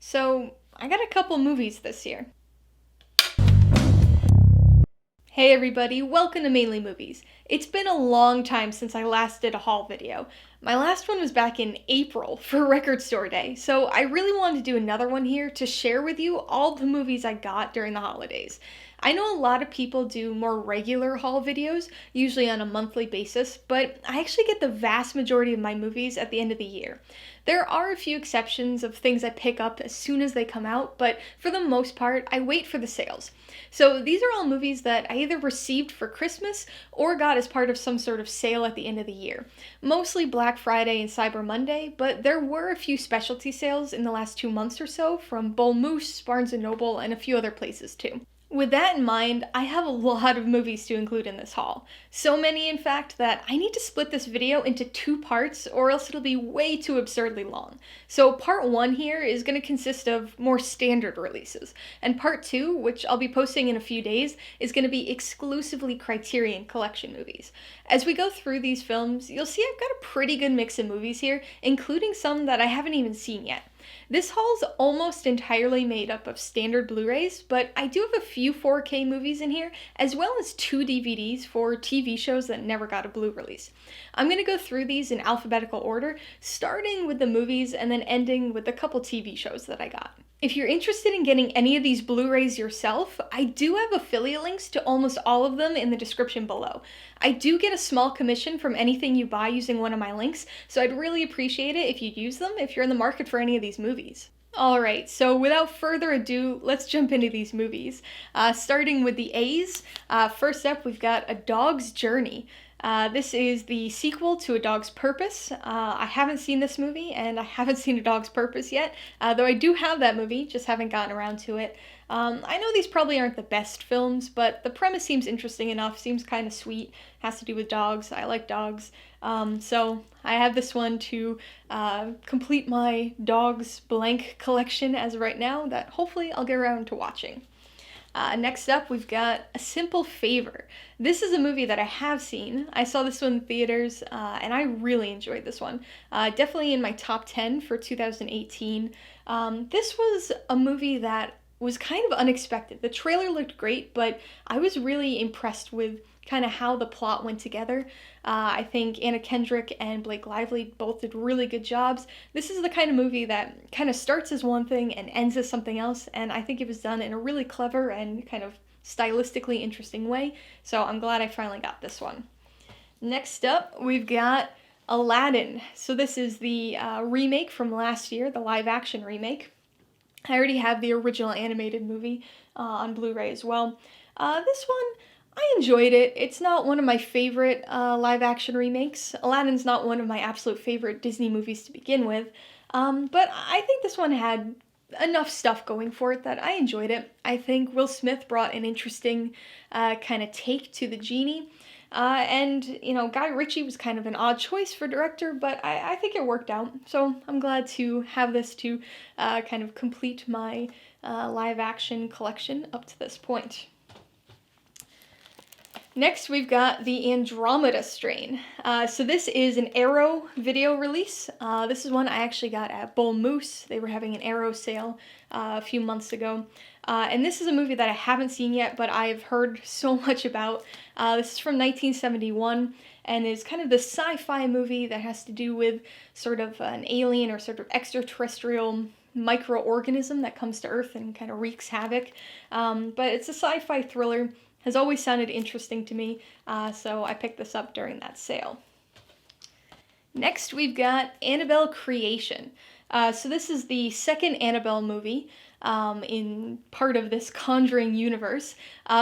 So, I got a couple movies this year. Hey everybody, welcome to Mainly Movies. It's been a long time since I last did a haul video. My last one was back in April for Record Store Day, so I really wanted to do another one here to share with you all the movies I got during the holidays. I know a lot of people do more regular haul videos, usually on a monthly basis, but I actually get the vast majority of my movies at the end of the year. There are a few exceptions of things I pick up as soon as they come out, but for the most part, I wait for the sales. So these are all movies that I either received for Christmas or got as part of some sort of sale at the end of the year. Mostly Black Friday and Cyber Monday, but there were a few specialty sales in the last 2 months or so from Bull Moose, Barnes & Noble, and a few other places too. With that in mind, I have a lot of movies to include in this haul. So many, in fact, that I need to split this video into 2 parts or else it'll be way too absurdly long. So part 1 here is going to consist of more standard releases, and part 2, which I'll be posting in a few days, is going to be exclusively Criterion Collection movies. As we go through these films, you'll see I've got a pretty good mix of movies here, including some that I haven't even seen yet. This haul's almost entirely made up of standard Blu-rays, but I do have a few 4K movies in here, as well as 2 DVDs for TV shows that never got a Blu release. I'm going to go through these in alphabetical order, starting with the movies and then ending with a couple TV shows that I got. If you're interested in getting any of these Blu-rays yourself, I do have affiliate links to almost all of them in the description below. I do get a small commission from anything you buy using one of my links, so I'd really appreciate it if you'd use them if you're in the market for any of these movies. Alright, so without further ado, let's jump into these movies. Starting with the A's, first up we've got A Dog's Journey. This is the sequel to A Dog's Purpose. I haven't seen this movie, and I haven't seen A Dog's Purpose yet, though I do have that movie, just haven't gotten around to it. I know these probably aren't the best films, but the premise seems interesting enough, seems kind of sweet, has to do with dogs, I like dogs, so I have this one to complete my dogs blank collection as of right now that hopefully I'll get around to watching. Next up, we've got A Simple Favor. This is a movie that I have seen. I saw this one in theaters, and I really enjoyed this one. Definitely in my top 10 for 2018. This was a movie that was kind of unexpected. The trailer looked great, but I was really impressed with kind of how the plot went together. I think Anna Kendrick and Blake Lively both did really good jobs. This is the kind of movie that kind of starts as one thing and ends as something else, and I think it was done in a really clever and kind of stylistically interesting way, so I'm glad I finally got this one. Next up, we've got Aladdin. So this is the remake from last year, the live-action remake. I already have the original animated movie on Blu-ray as well. This one, I enjoyed it. It's not one of my favorite live-action remakes. Aladdin's not one of my absolute favorite Disney movies to begin with, but I think this one had enough stuff going for it that I enjoyed it. I think Will Smith brought an interesting kind of take to the genie, and, you know, Guy Ritchie was kind of an odd choice for director, but I think it worked out, so I'm glad to have this to kind of complete my live-action collection up to this point. Next, we've got The Andromeda Strain. So this is an Arrow video release. This is one I actually got at Bull Moose. They were having an Arrow sale a few months ago. And this is a movie that I haven't seen yet, but I've heard so much about. This is from 1971 and is kind of the sci-fi movie that has to do with sort of an alien or sort of extraterrestrial microorganism that comes to Earth and kind of wreaks havoc. But it's a sci-fi thriller. Has always sounded interesting to me, so I picked this up during that sale. Next, we've got Annabelle Creation. So this is the second Annabelle movie in part of this Conjuring universe.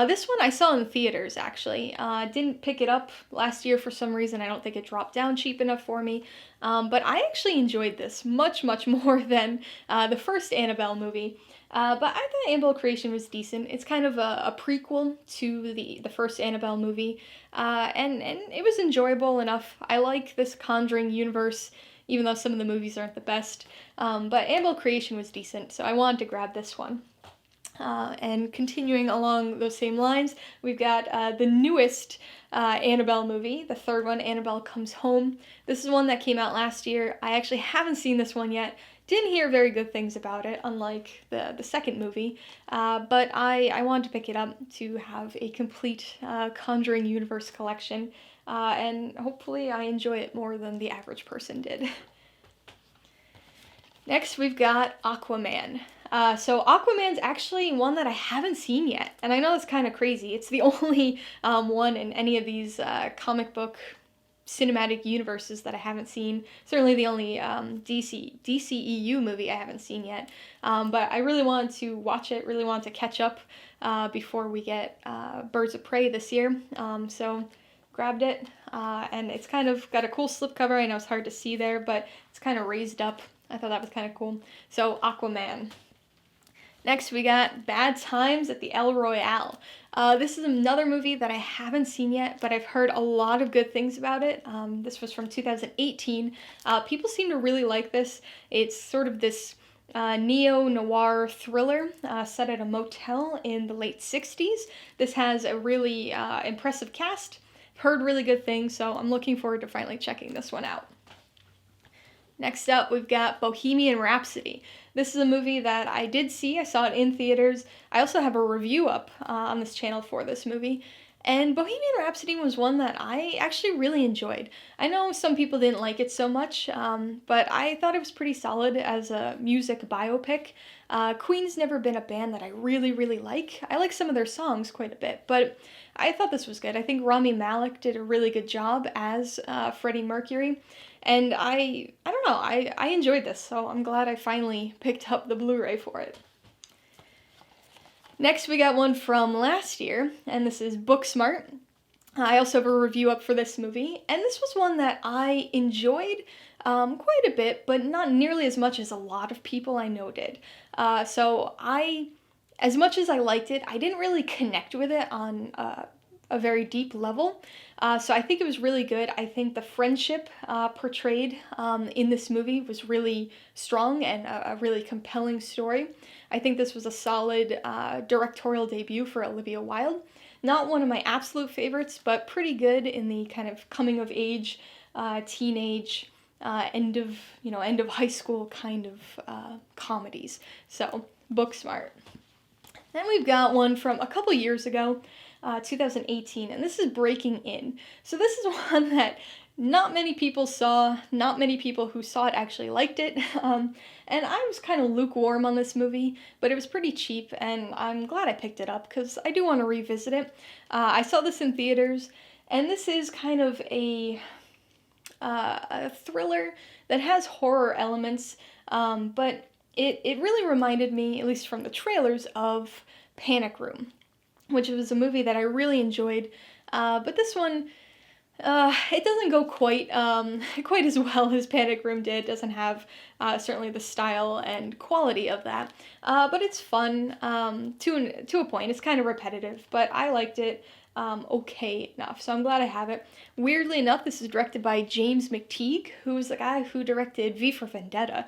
This one I saw in theaters, actually. Didn't pick it up last year for some reason. I don't think it dropped down cheap enough for me. But I actually enjoyed this much, much more than the first Annabelle movie. But I thought Annabelle Creation was decent. It's kind of a prequel to the first Annabelle movie, and it was enjoyable enough. I like this Conjuring universe, even though some of the movies aren't the best, but Annabelle Creation was decent, so I wanted to grab this one. And continuing along those same lines, we've got the newest Annabelle movie, the third one, Annabelle Comes Home. This is one that came out last year. I actually haven't seen this one yet. Didn't hear very good things about it, unlike the second movie, but I wanted to pick it up to have a complete Conjuring universe collection, and hopefully I enjoy it more than the average person did. Next, we've got Aquaman. So Aquaman's actually one that I haven't seen yet, and I know that's kind of crazy. It's the only one in any of these comic book cinematic universes that I haven't seen. Certainly the only DCEU movie I haven't seen yet. But I really want to watch it, really want to catch up before we get Birds of Prey this year. So grabbed it, and it's kind of got a cool slipcover. I know it's hard to see there, but it's kind of raised up. I thought that was kind of cool. So Aquaman. Next, we got Bad Times at the El Royale. This is another movie that I haven't seen yet, but I've heard a lot of good things about it. This was from 2018. People seem to really like this. It's sort of this neo-noir thriller set at a motel in the late 60s. This has a really impressive cast. I've heard really good things, so I'm looking forward to finally checking this one out. Next up, we've got Bohemian Rhapsody. This is a movie that I did see. I saw it in theaters. I also have a review up on this channel for this movie. And Bohemian Rhapsody was one that I actually really enjoyed. I know some people didn't like it so much, but I thought it was pretty solid as a music biopic. Queen's never been a band that I really like. I like some of their songs quite a bit, but I thought this was good. I think Rami Malek did a really good job as Freddie Mercury. And I don't know, I enjoyed this, so I'm glad I finally picked up the Blu-ray for it. Next, we got one from last year, and this is Booksmart. I also have a review up for this movie, and this was one that I enjoyed quite a bit, but not nearly as much as a lot of people I know did. As much as I liked it, I didn't really connect with it on a very deep level. So I think it was really good. I think the friendship portrayed in this movie was really strong and a really compelling story. I think this was a solid directorial debut for Olivia Wilde. Not one of my absolute favorites, but pretty good in the kind of coming of age, teenage, end of high school kind of comedies. So Booksmart. Then we've got one from a couple years ago, 2018, and this is Breaking In. So this is one that not many people saw, not many people who saw it actually liked it, and I was kind of lukewarm on this movie, but it was pretty cheap, and I'm glad I picked it up, because I do want to revisit it. I saw this in theaters, and this is kind of a thriller that has horror elements, but it really reminded me, at least from the trailers, of Panic Room, which was a movie that I really enjoyed, but this one, it doesn't go quite as well as Panic Room did. It doesn't have certainly the style and quality of that, but it's fun to a point. It's kind of repetitive, but I liked it okay enough, so I'm glad I have it. Weirdly enough, this is directed by James McTeague, who is the guy who directed V for Vendetta,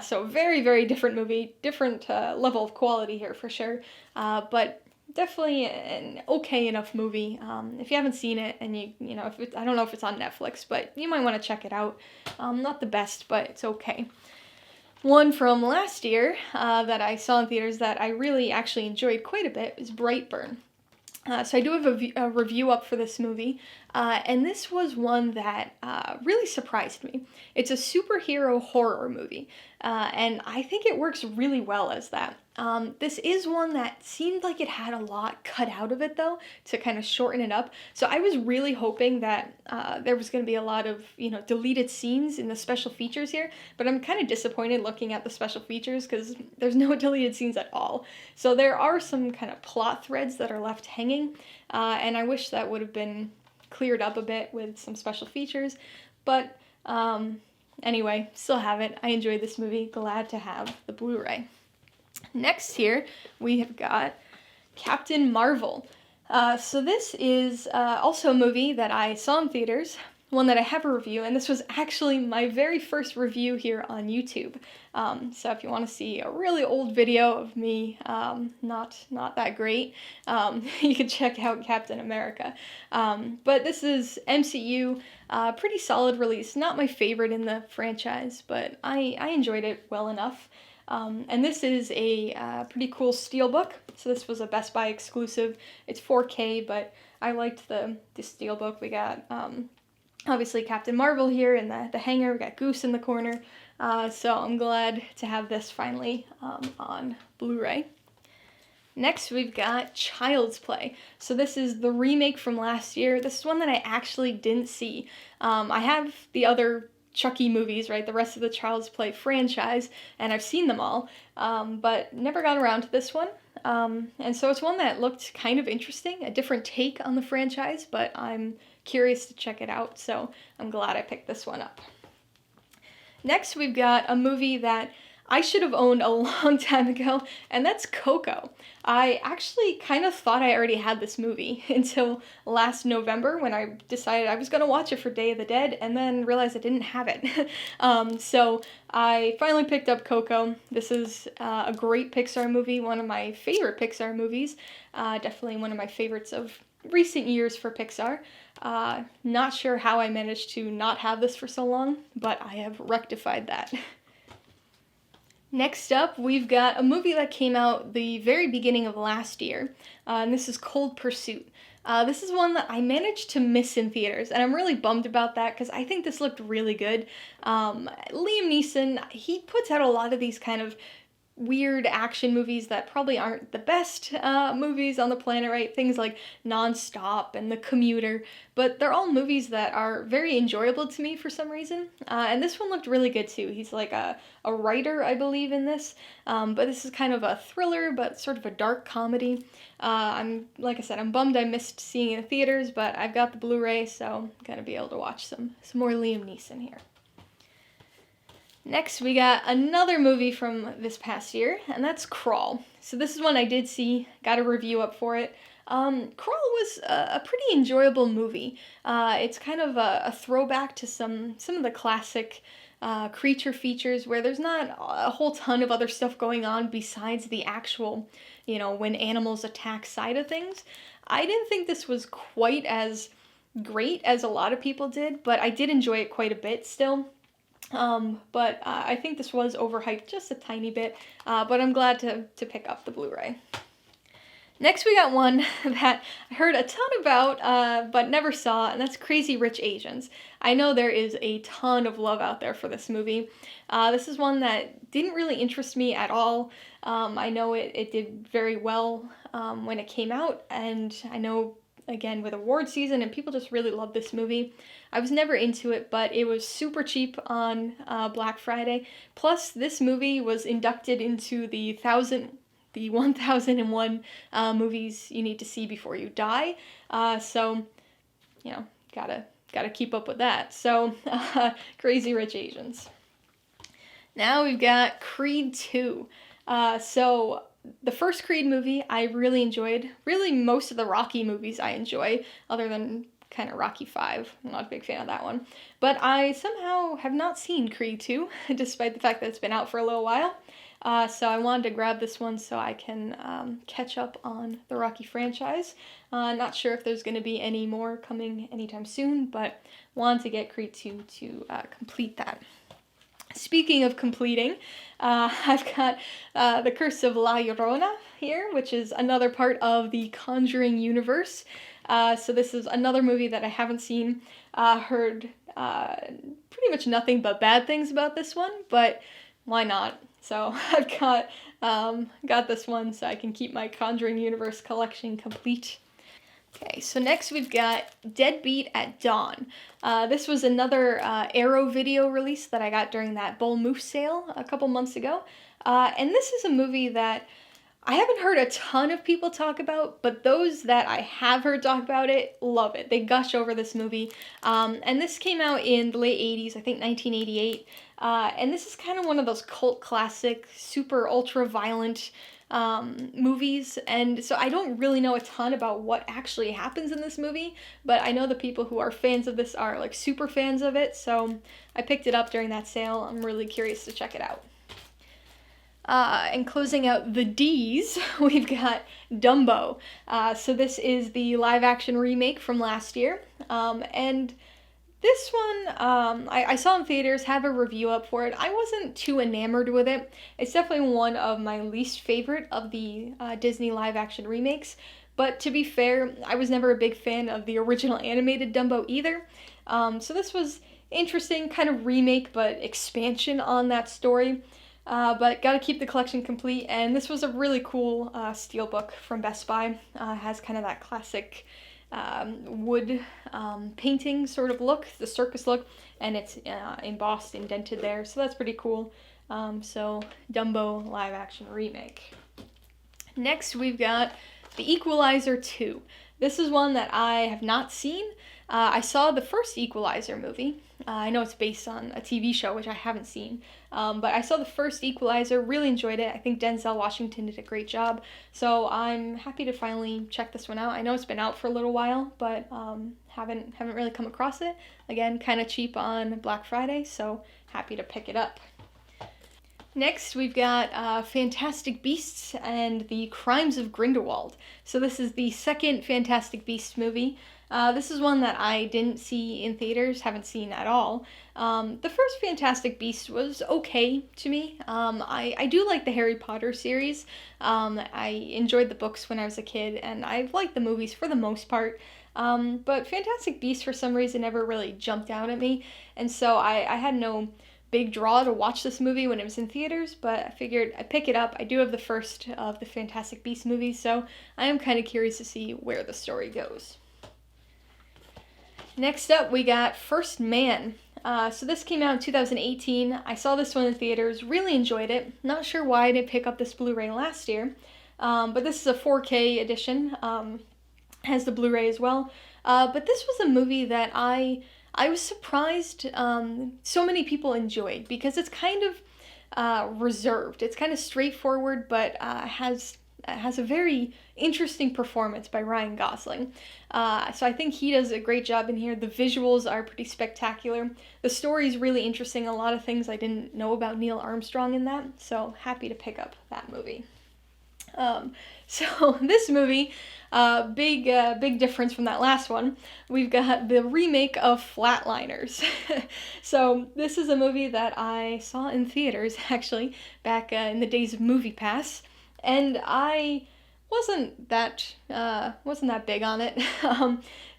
so very, very different movie, different level of quality here for sure, but definitely an okay enough movie. If you haven't seen it, and I don't know if it's on Netflix, but you might want to check it out. Not the best, but it's okay. One from last year that I saw in theaters that I really actually enjoyed quite a bit is Brightburn. So I do have a review up for this movie, and this was one that really surprised me. It's a superhero horror movie, and I think it works really well as that. This is one that seemed like it had a lot cut out of it, though, to kind of shorten it up. So I was really hoping that there was going to be a lot of, deleted scenes in the special features here, but I'm kind of disappointed looking at the special features because there's no deleted scenes at all. So there are some kind of plot threads that are left hanging, and I wish that would have been cleared up a bit with some special features, but anyway, still have it. I enjoyed this movie. Glad to have the Blu-ray. Next here, we have got Captain Marvel. So this is also a movie that I saw in theaters. one that I have a review, and this was actually my very first review here on YouTube. So if you want to see a really old video of me, not that great, you can check out Captain America. But this is MCU, pretty solid release. Not my favorite in the franchise, but I enjoyed it well enough. And this is a pretty cool steelbook. So this was a Best Buy exclusive. It's 4K, but I liked the steelbook. We got obviously Captain Marvel here in the hanger. We got Goose in the corner. So I'm glad to have this finally on Blu-ray. Next, we've got Child's Play. So this is the remake from last year. This is one that I actually didn't see. I have the other Chucky movies, right, the rest of the Child's Play franchise, and I've seen them all, but never got around to this one. And so it's one that looked kind of interesting, a different take on the franchise, but I'm curious to check it out, so I'm glad I picked this one up. Next, we've got a movie that I should have owned a long time ago, and that's Coco. I actually kind of thought I already had this movie until last November when I decided I was going to watch it for Day of the Dead and then realized I didn't have it. So I finally picked up Coco. This is a great Pixar movie, one of my favorite Pixar movies, definitely one of my favorites of recent years for Pixar. Not sure how I managed to not have this for so long, but I have rectified that. Next up, we've got a movie that came out the very beginning of last year, and this is Cold Pursuit. This is one that I managed to miss in theaters, and I'm really bummed about that because I think this looked really good. Liam Neeson, he puts out a lot of these kind of weird action movies that probably aren't the best movies on the planet, right? Things like Non-Stop and The Commuter, but they're all movies that are very enjoyable to me for some reason. And this one looked really good too. He's like a writer, I believe, in this, but this is kind of a thriller, but sort of a dark comedy. Like I said, I'm bummed I missed seeing it in theaters, but I've got the Blu-ray, so I'm gonna be able to watch some more Liam Neeson here. Next, we got another movie from this past year, and that's Crawl. So this is one I did see, got a review up for it. Crawl was a pretty enjoyable movie. It's kind of a throwback to some of the classic creature features where there's not a whole ton of other stuff going on besides the actual, when animals attack side of things. I didn't think this was quite as great as a lot of people did, but I did enjoy it quite a bit still. But I think this was overhyped just a tiny bit, but I'm glad to pick up the Blu-ray. Next, we got one that I heard a ton about, but never saw, and that's Crazy Rich Asians. I know there is a ton of love out there for this movie. This is one that didn't really interest me at all. I know it did very well when it came out, and I know, again, with award season, and people just really love this movie. I was never into it, but it was super cheap on Black Friday. Plus, this movie was inducted into the 1001 movies you need to see before you die. So, gotta keep up with that. So, Crazy Rich Asians. Now we've got Creed 2. So the first Creed movie I really enjoyed. Really, most of the Rocky movies I enjoy, other than kind of Rocky 5. I'm not a big fan of that one. But I somehow have not seen Creed 2, despite the fact that it's been out for a little while. So I wanted to grab this one so I can catch up on the Rocky franchise. Not sure if there's going to be any more coming anytime soon, but wanted to get Creed 2 to complete that. Speaking of completing, I've got The Curse of La Llorona here, which is another part of the Conjuring universe. So this is another movie that I haven't seen. Heard pretty much nothing but bad things about this one, but why not? So I've got this one so I can keep my Conjuring universe collection complete. Okay, so next we've got Deadbeat at Dawn. This was another Arrow video release that I got during that Bull Moose sale a couple months ago. And this is a movie that I haven't heard a ton of people talk about, but those that I have heard talk about it love it. They gush over this movie. And this came out in the late 80s, I think 1988. And this is kind of one of those cult classic, super ultra violent movies. And so I don't really know a ton about what actually happens in this movie, but I know the people who are fans of this are like super fans of it. So I picked it up during that sale. I'm really curious to check it out. And closing out the D's, we've got Dumbo. So this is the live action remake from last year. And this one, I saw in theaters, have a review up for it. I wasn't too enamored with it. It's definitely one of my least favorite of the Disney live action remakes. But to be fair, I was never a big fan of the original animated Dumbo either. So this was interesting, kind of remake, but expansion on that story. But gotta keep the collection complete, and this was a really cool steelbook from Best Buy. Has kind of that classic wood painting sort of look, the circus look, and it's embossed, indented there, so that's pretty cool. So Dumbo live action remake. Next we've got The Equalizer 2. This is one that I have not seen. I saw the first Equalizer movie. I know it's based on a TV show, which I haven't seen. But I saw the first Equalizer, really enjoyed it. I think Denzel Washington did a great job. So I'm happy to finally check this one out. I know it's been out for a little while, but haven't really come across it. Again, kind of cheap on Black Friday, so happy to pick it up. Next, we've got Fantastic Beasts and the Crimes of Grindelwald. So this is the second Fantastic Beasts movie. This is one that I didn't see in theaters, haven't seen at all. The first Fantastic Beasts was okay to me. I do like the Harry Potter series. I enjoyed the books when I was a kid, and I've liked the movies for the most part. But Fantastic Beasts, for some reason, never really jumped out at me, and so I had no big draw to watch this movie when it was in theaters, but I figured I'd pick it up. I do have the first of the Fantastic Beasts movies, so I am kind of curious to see where the story goes. Next up, we got First Man. So this came out in 2018. I saw this one in theaters, really enjoyed it. Not sure why I didn't pick up this Blu-ray last year, but this is a 4K edition, has the Blu-ray as well. But this was a movie that I was surprised so many people enjoyed, because it's kind of reserved. It's kind of straightforward, but has a very interesting performance by Ryan Gosling. So I think he does a great job in here. The visuals are pretty spectacular. The story is really interesting. A lot of things I didn't know about Neil Armstrong in that, so happy to pick up that movie. So this movie, big difference from that last one. We've got the remake of Flatliners. So this is a movie that I saw in theaters, actually, back in the days of MoviePass, and I wasn't that big on it.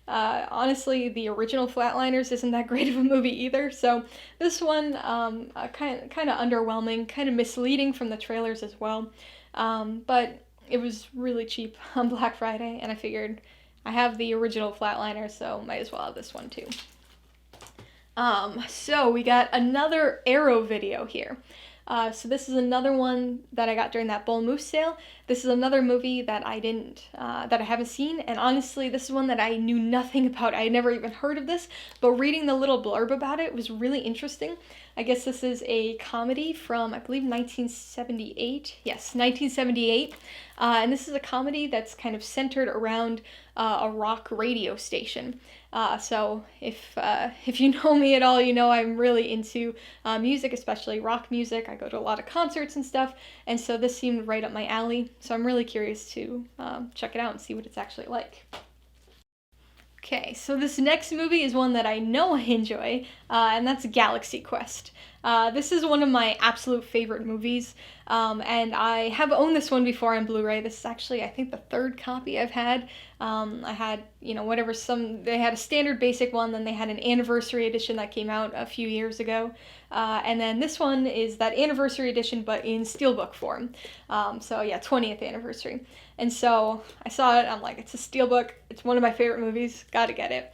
Honestly, the original Flatliners isn't that great of a movie either. So this one, kind of underwhelming, kind of misleading from the trailers as well. But it was really cheap on Black Friday, and I figured I have the original Flatliners, so might as well have this one too. So we got another Arrow video here. So this is another one that I got during that Bull Moose sale. This is another movie that that I haven't seen, and honestly, this is one that I knew nothing about. I had never even heard of this, but reading the little blurb about it was really interesting. I guess this is a comedy from, I believe, 1978. Yes, 1978. And this is a comedy that's kind of centered around a rock radio station. So if you know me at all, you know I'm really into music, especially rock music. I go to a lot of concerts and stuff, and so this seemed right up my alley. So I'm really curious to check it out and see what it's actually like. Okay, so this next movie is one that I know I enjoy, and that's Galaxy Quest. This is one of my absolute favorite movies, and I have owned this one before on Blu-ray. This is actually, I think, the third copy I've had. I had, they had a standard basic one, then they had an anniversary edition that came out a few years ago, and then this one is that anniversary edition, but in steelbook form. So yeah, 20th anniversary. And so I saw it, I'm like, it's a steelbook, it's one of my favorite movies, gotta get it.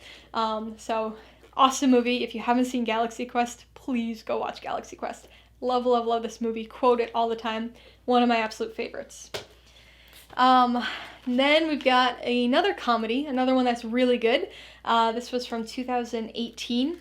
So awesome movie. If you haven't seen Galaxy Quest, please go watch Galaxy Quest. Love, love, love this movie. Quote it all the time. One of my absolute favorites. Um, then we've got another comedy, another one that's really good. This was from 2018.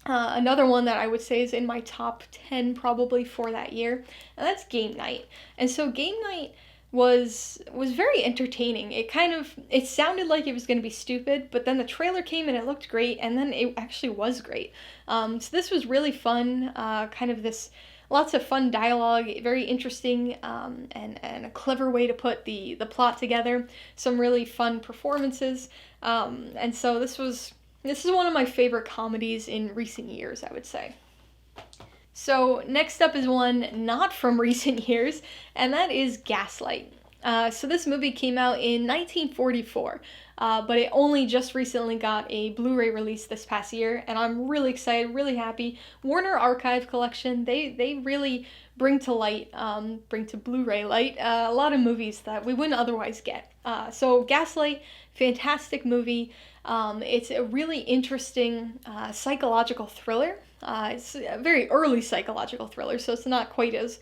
Another one that I would say is in my top 10 probably for that year, and that's Game Night. And so Game Night was very entertaining. It sounded like it was going to be stupid, but then the trailer came and it looked great, and then it actually was great. So this was really fun, kind of this lots of fun dialogue, very interesting, and a clever way to put the plot together. Some really fun performances, and so this is one of my favorite comedies in recent years, I would say. So next up is one not from recent years, and that is Gaslight. So this movie came out in 1944, but it only just recently got a Blu-ray release this past year, and I'm really excited, really happy. Warner Archive Collection, they really bring to Blu-ray light a lot of movies that we wouldn't otherwise get. So Gaslight, fantastic movie. It's a really interesting psychological thriller. It's a very early psychological thriller, so it's not quite as,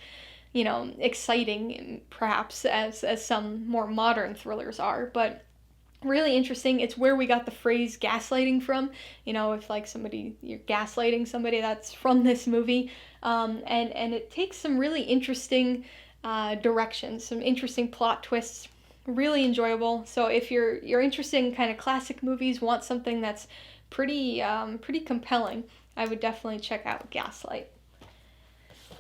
exciting perhaps as some more modern thrillers are, but really interesting. It's where we got the phrase gaslighting from. If like you're gaslighting somebody, that's from this movie. And it takes some really interesting directions, some interesting plot twists. Really enjoyable. So if you're interested in kind of classic movies, want something that's pretty compelling, I would definitely check out Gaslight.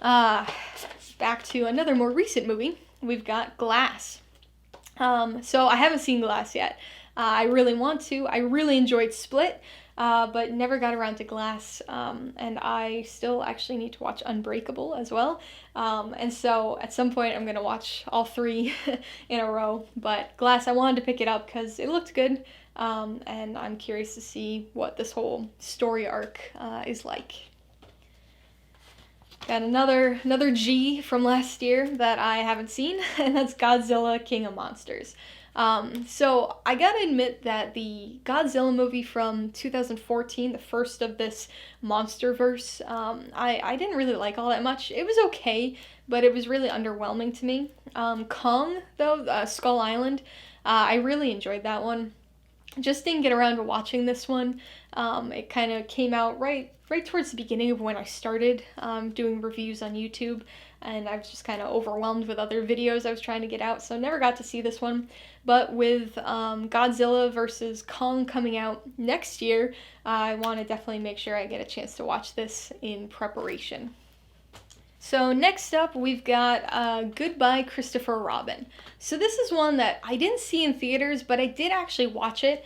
Back to another more recent movie, we've got Glass. So I haven't seen Glass yet. I really want to. I really enjoyed Split, but never got around to Glass. And I still actually need to watch Unbreakable as well. And so at some point I'm going to watch all three in a row. But Glass, I wanted to pick it up because it looked good. And I'm curious to see what this whole story arc is like. Got another G from last year that I haven't seen, and that's Godzilla King of Monsters. So I gotta admit that the Godzilla movie from 2014, the first of this MonsterVerse, I didn't really like all that much. It was okay, but it was really underwhelming to me. Kong, though, Skull Island, I really enjoyed that one. Just didn't get around to watching this one. It kind of came out right towards the beginning of when I started doing reviews on YouTube, and I was just kind of overwhelmed with other videos I was trying to get out, so never got to see this one. But with Godzilla versus Kong coming out next year, I want to definitely make sure I get a chance to watch this in preparation. So next up, we've got Goodbye Christopher Robin. So this is one that I didn't see in theaters, but I did actually watch it.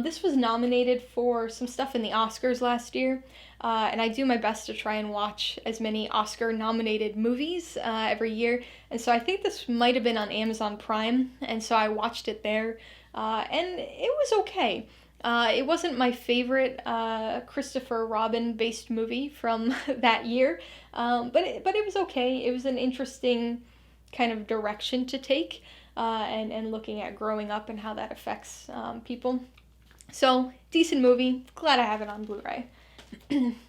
This was nominated for some stuff in the Oscars last year, and I do my best to try and watch as many Oscar-nominated movies every year. And so I think this might have been on Amazon Prime, and so I watched it there, and it was okay. It wasn't my favorite Christopher Robin-based movie from that year, but it was okay. It was an interesting kind of direction to take, and looking at growing up and how that affects people. So, decent movie. Glad I have it on Blu-ray.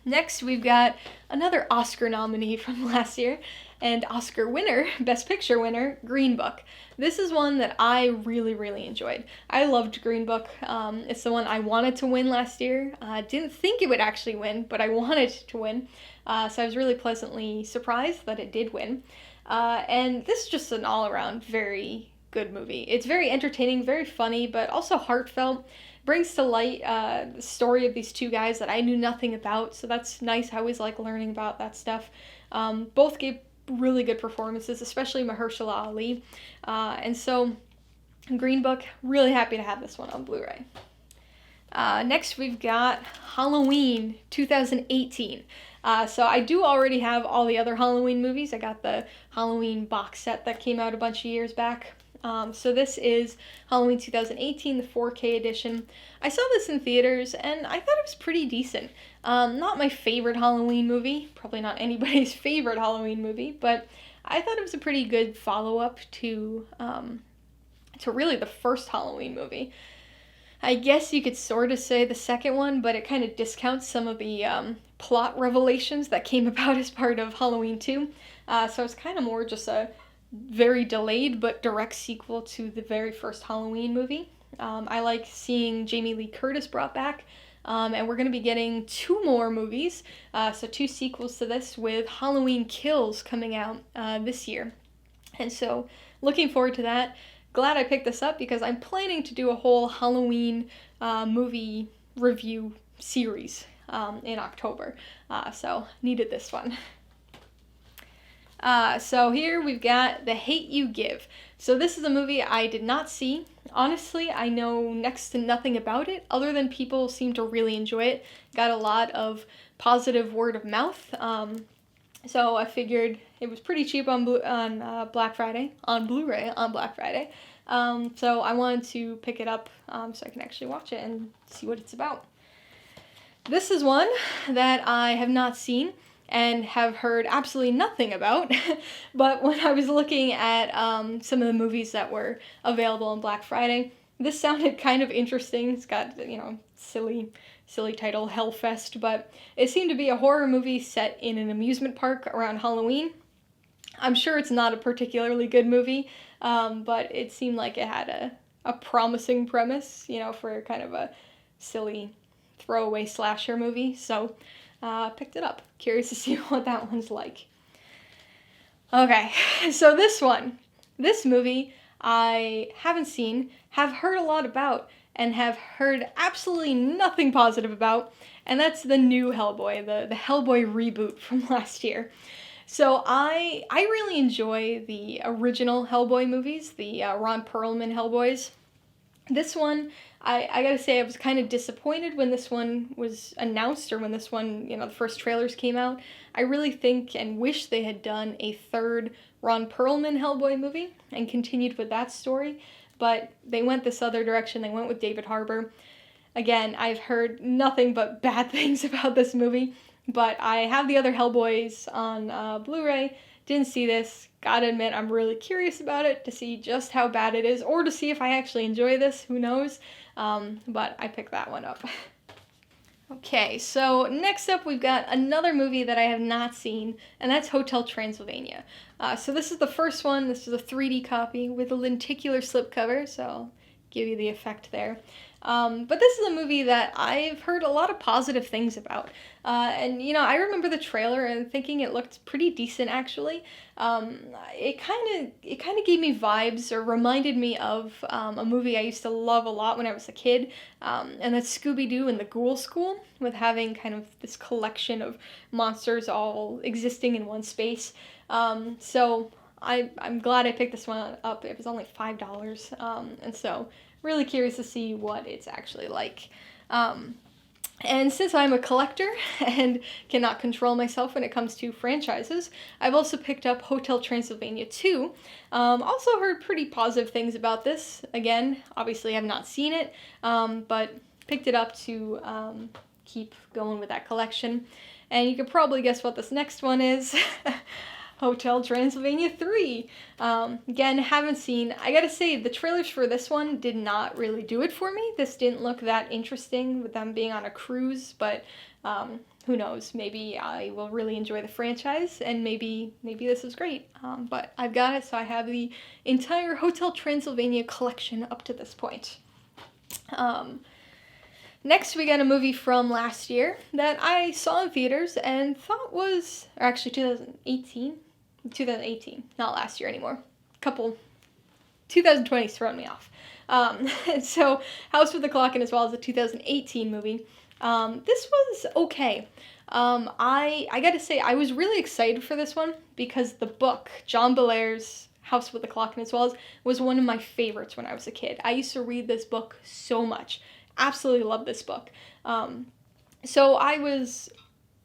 Next, we've got another Oscar nominee from last year, and Oscar winner, Best Picture winner, Green Book. This is one that I really, really enjoyed. I loved Green Book. It's the one I wanted to win last year. I didn't think it would actually win, but I wanted to win. So I was really pleasantly surprised that it did win. And this is just an all-around very good movie. It's very entertaining, very funny, but also heartfelt. Brings to light the story of these two guys that I knew nothing about, so that's nice. I always like learning about that stuff. Both gave really good performances, especially Mahershala Ali. And so, Green Book, really happy to have this one on Blu-ray. Next, we've got Halloween 2018. So I do already have all the other Halloween movies. I got the Halloween box set that came out a bunch of years back. So this is Halloween 2018, the 4K edition. I saw this in theaters, and I thought it was pretty decent. Not my favorite Halloween movie, probably not anybody's favorite Halloween movie, but I thought it was a pretty good follow-up to really the first Halloween movie. I guess you could sort of say the second one, but it kind of discounts some of the plot revelations that came about as part of Halloween 2. So it's kind of more just a very delayed but direct sequel to the very first Halloween movie. I like seeing Jamie Lee Curtis brought back. And we're going to be getting 2 more movies, so 2 sequels to this, with Halloween Kills coming out this year. And so, looking forward to that. Glad I picked this up because I'm planning to do a whole Halloween movie review series in October. So, needed this one. So here we've got The Hate U Give. So this is a movie I did not see. Honestly, I know next to nothing about it, other than people seem to really enjoy it. Got a lot of positive word of mouth. So I figured it was pretty cheap on Black Friday, on Blu-ray on Black Friday. So I wanted to pick it up so I can actually watch it and see what it's about. This is one that I have not seen and have heard absolutely nothing about, but when I was looking at some of the movies that were available on Black Friday, this sounded kind of interesting. It's got, silly title, Hellfest, but it seemed to be a horror movie set in an amusement park around Halloween. I'm sure it's not a particularly good movie, but it seemed like it had a promising premise, for kind of a silly throwaway slasher movie, so picked it up. Curious to see what that one's like. Okay, so this movie I haven't seen, have heard a lot about, and have heard absolutely nothing positive about, and that's the new Hellboy, the Hellboy reboot from last year. So I really enjoy the original Hellboy movies, the Ron Perlman Hellboys. This one, I gotta say, I was kind of disappointed when this one was announced, or when this one, the first trailers came out. I really think and wish they had done a third Ron Perlman Hellboy movie and continued with that story, but they went this other direction. They went with David Harbour. Again, I've heard nothing but bad things about this movie, but I have the other Hellboys on Blu-ray. Didn't see this. Gotta admit, I'm really curious about it to see just how bad it is, or to see if I actually enjoy this. Who knows? But I picked that one up. Okay, so next up we've got another movie that I have not seen, and that's Hotel Transylvania. So this is the first one. This is a 3D copy with a lenticular slipcover, so I'll give you the effect there. But this is a movie that I've heard a lot of positive things about. And I remember the trailer and thinking it looked pretty decent, actually. It kind of gave me vibes, or reminded me of a movie I used to love a lot when I was a kid, and that's Scooby-Doo and the Ghoul School, with having kind of this collection of monsters all existing in one space. So I'm glad I picked this one up. It was only $5, and so really curious to see what it's actually like. And since I'm a collector and cannot control myself when it comes to franchises, I've also picked up Hotel Transylvania 2. Also heard pretty positive things about this. Again, obviously I've not seen it, but picked it up to keep going with that collection. And you can probably guess what this next one is. Hotel Transylvania 3. Again, haven't seen. I gotta say, the trailers for this one did not really do it for me. This didn't look that interesting with them being on a cruise, but who knows? Maybe I will really enjoy the franchise, and maybe this is great. But I've got it, so I have the entire Hotel Transylvania collection up to this point. Next, we got a movie from last year that I saw in theaters and thought was, or actually 2018, not last year anymore. 2020's thrown me off. So, House with the Clock, and as well as a 2018 movie. This was okay. I gotta say, I was really excited for this one because the book, John Belair's House with the Clock, and as well as, was one of my favorites when I was a kid. I used to read this book so much. Absolutely loved this book. So I was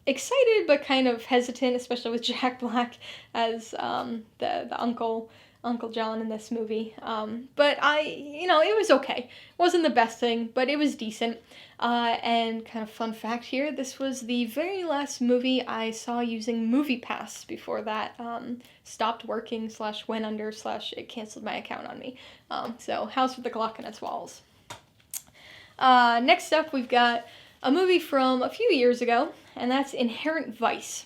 excited but kind of hesitant, especially with Jack Black as the Uncle John in this movie. But it was okay. It wasn't the best thing, but it was decent. And kind of fun fact here, this was the very last movie I saw using MoviePass before that stopped working / went under / it canceled my account on me. So House with the Clock and its walls. Next up, we've got a movie from a few years ago, and that's Inherent Vice.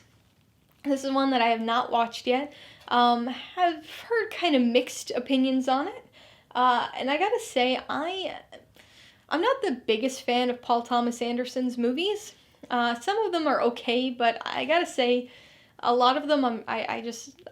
This is one that I have not watched yet. have heard kind of mixed opinions on it. And I gotta say, I'm not the biggest fan of Paul Thomas Anderson's movies. Some of them are okay, but I gotta say, a lot of them I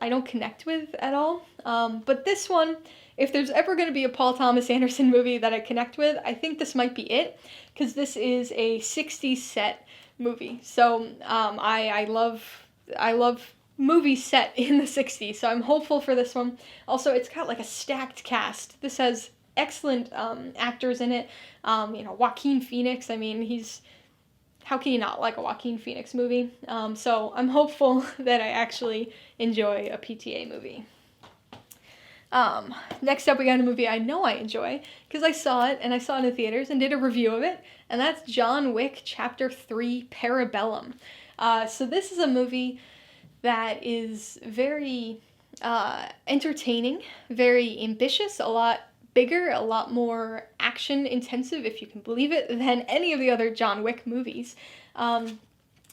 don't connect with at all. But this one, if there's ever going to be a Paul Thomas Anderson movie that I connect with, I think this might be it, because this is a 60s set movie. So I love movies set in the 60s, so I'm hopeful for this one. Also, it's got like a stacked cast. This has excellent actors in it. Joaquin Phoenix, I mean, how can you not like a Joaquin Phoenix movie? So I'm hopeful that I actually enjoy a PTA movie. Next up, we got a movie I know I enjoy, because I saw it, and I saw it in the theaters, and did a review of it, and that's John Wick Chapter 3 Parabellum. So this is a movie that is very entertaining, very ambitious, a lot bigger, a lot more action intensive, if you can believe it, than any of the other John Wick movies. And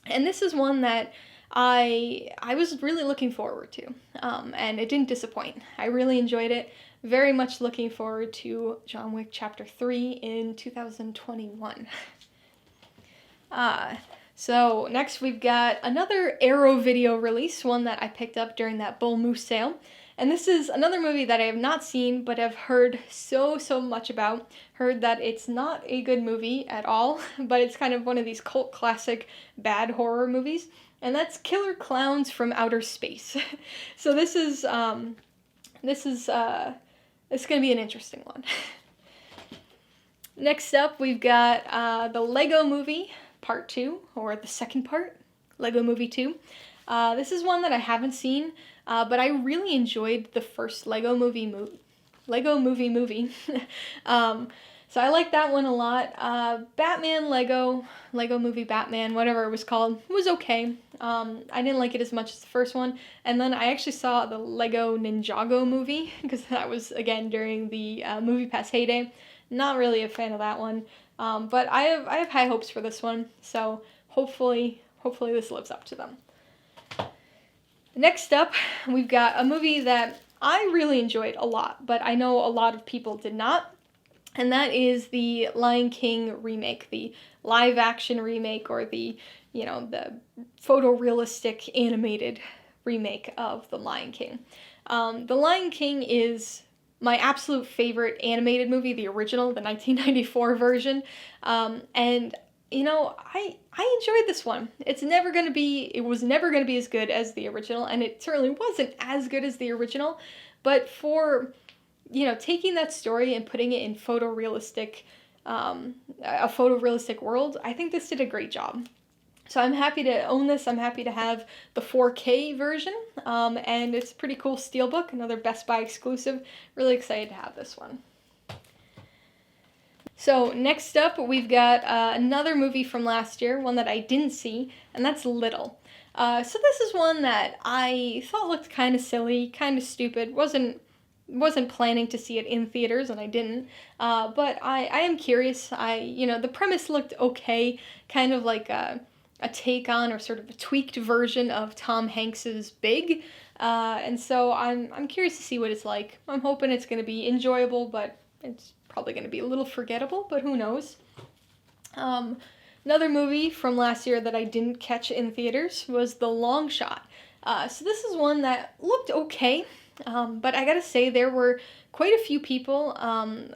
this is one that I was really looking forward to, and it didn't disappoint. I really enjoyed it. Very much looking forward to John Wick Chapter 3 in 2021. So next we've got another Arrow video release, one that I picked up during that Bull Moose sale. And this is another movie that I have not seen, but have heard so much about. Heard that it's not a good movie at all, but it's kind of one of these cult classic bad horror movies. And that's Killer Clowns from Outer Space. So this is going to be an interesting one. Next up, we've got the Lego Movie Part 2, or the second part, Lego Movie 2. This is one that I haven't seen, but I really enjoyed the first Lego Movie movie. So I like that one a lot. Batman Lego Movie Batman, whatever it was called, was okay. I didn't like it as much as the first one. And then I actually saw the Lego Ninjago movie, because that was, again, during the Movie Pass heyday. Not really a fan of that one. But I have high hopes for this one, so hopefully this lives up to them. Next up, we've got a movie that I really enjoyed a lot, but I know a lot of people did not, and that is the Lion King remake, the live-action remake, or the photorealistic animated remake of The Lion King. The Lion King is my absolute favorite animated movie, the original, the 1994 version, and I enjoyed this one. It was never going to be as good as the original, and it certainly wasn't as good as the original, but for, taking that story and putting it in a photorealistic world, I think this did a great job. So I'm happy to own this. I'm happy to have the 4K version, and it's a pretty cool steelbook, another Best Buy exclusive. Really excited to have this one. So next up, we've got another movie from last year, one that I didn't see, and that's Little. So this is one that I thought looked kind of silly, kind of stupid. Wasn't planning to see it in theaters, and I didn't. But I am curious. The premise looked okay, kind of like a take on, or sort of a tweaked version of Tom Hanks's Big. And so I'm curious to see what it's like. I'm hoping it's going to be enjoyable, but it's probably going to be a little forgettable, but who knows. Another movie from last year that I didn't catch in theaters was The Long Shot. So this is one that looked okay, but I gotta say there were quite a few people in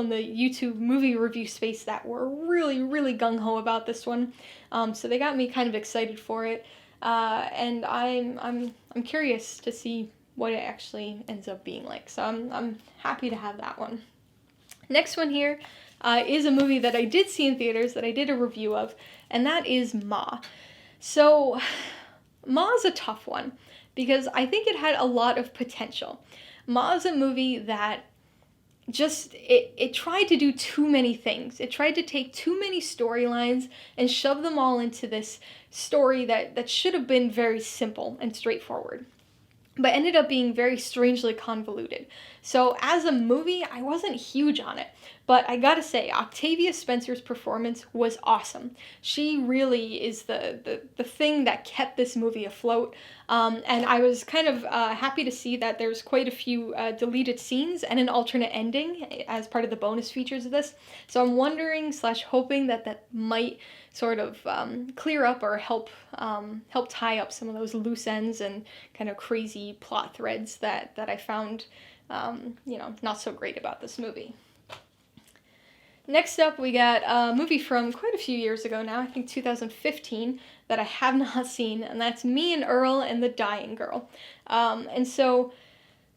the YouTube movie review space that were really gung-ho about this one. So they got me kind of excited for it, and I'm curious to see what it actually ends up being like. So I'm happy to have that one. Next one here is a movie that I did see in theaters, that I did a review of, and that is Ma. So Ma is a tough one, because I think it had a lot of potential. Ma is a movie that it tried to do too many things. It tried to take too many storylines and shove them all into this story that should have been very simple and straightforward, but ended up being very strangely convoluted. So as a movie, I wasn't huge on it. But I gotta say, Octavia Spencer's performance was awesome. She really is the thing that kept this movie afloat. And I was kind of happy to see that there's quite a few deleted scenes and an alternate ending as part of the bonus features of this. So I'm wondering / hoping that that might sort of clear up or help tie up some of those loose ends and kind of crazy plot threads that I found not so great about this movie. Next up, we got a movie from quite a few years ago now, I think 2015, that I have not seen, and that's Me and Earl and the Dying Girl. And so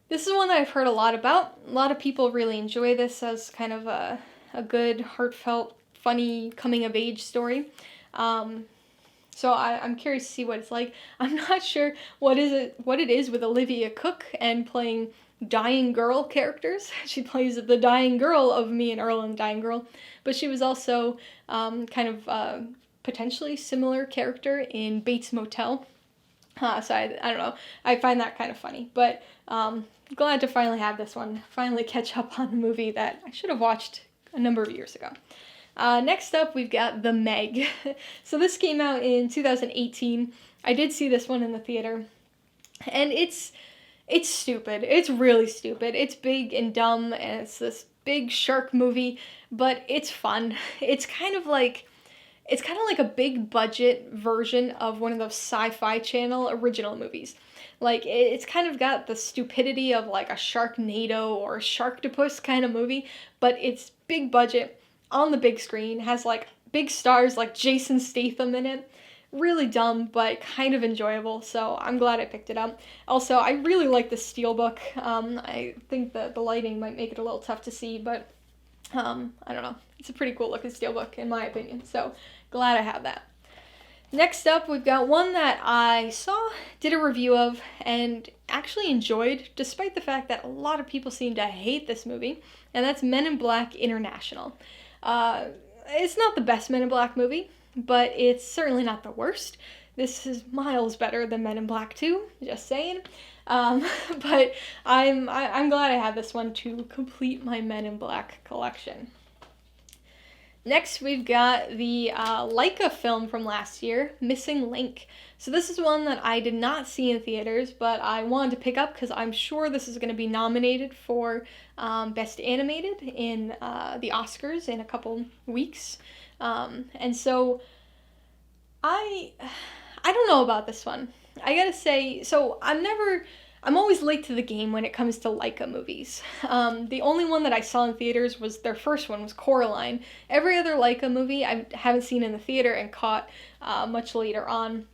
this is one that I've heard a lot about. A lot of people really enjoy this as kind of a good, heartfelt, funny coming-of-age story. So I'm curious to see what it's like. I'm not sure what it is with Olivia Cooke and playing dying girl characters. She plays the dying girl of Me and Earl and the Dying Girl, but she was also kind of potentially similar character in Bates Motel. So I don't know. I find that kind of funny, but glad to finally have this one. Finally catch up on a movie that I should have watched a number of years ago. Next up, we've got The Meg. So this came out in 2018. I did see this one in the theater, and it's stupid. It's really stupid. It's big and dumb, and it's this big shark movie, but it's fun. It's kind of like a big budget version of one of those Sci-Fi Channel original movies. Like, it's kind of got the stupidity of like a Sharknado or a Sharktopus kind of movie, but it's big budget, on the big screen, has like big stars like Jason Statham in it. Really dumb, but kind of enjoyable, so I'm glad I picked it up. Also, I really like the steelbook. I think the lighting might make it a little tough to see, but I don't know. It's a pretty cool looking steelbook, in my opinion, so glad I have that. Next up, we've got one that I did a review of, and actually enjoyed, despite the fact that a lot of people seem to hate this movie, and that's Men in Black International. It's not the best Men in Black movie, but it's certainly not the worst. This is miles better than Men in Black 2, just saying. But I'm glad I have this one to complete my Men in Black collection. Next, we've got the Leica film from last year, Missing Link. So this is one that I did not see in theaters, but I wanted to pick up because I'm sure this is going to be nominated for Best Animated in the Oscars in a couple weeks. And so I don't know about this one. I gotta say, so I'm always late to the game when it comes to Leica movies. The only one that I saw in theaters was their first one, was Coraline. Every other Leica movie I haven't seen in the theater and caught much later on.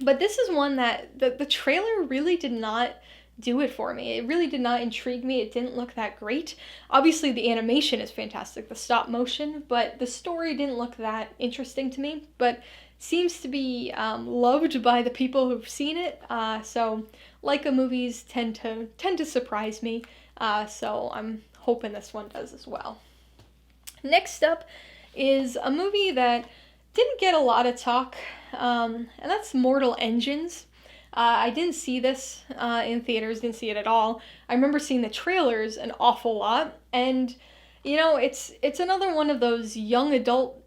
But this is one that the trailer really did not do it for me. It really did not intrigue me. It didn't look that great. Obviously, the animation is fantastic, the stop motion, but the story didn't look that interesting to me, but seems to be loved by the people who've seen it. So Leica movies tend to surprise me. So I'm hoping this one does as well. Next up is a movie that didn't get a lot of talk, and that's Mortal Engines. I didn't see this in theaters, didn't see it at all. I remember seeing the trailers an awful lot, and it's another one of those young adult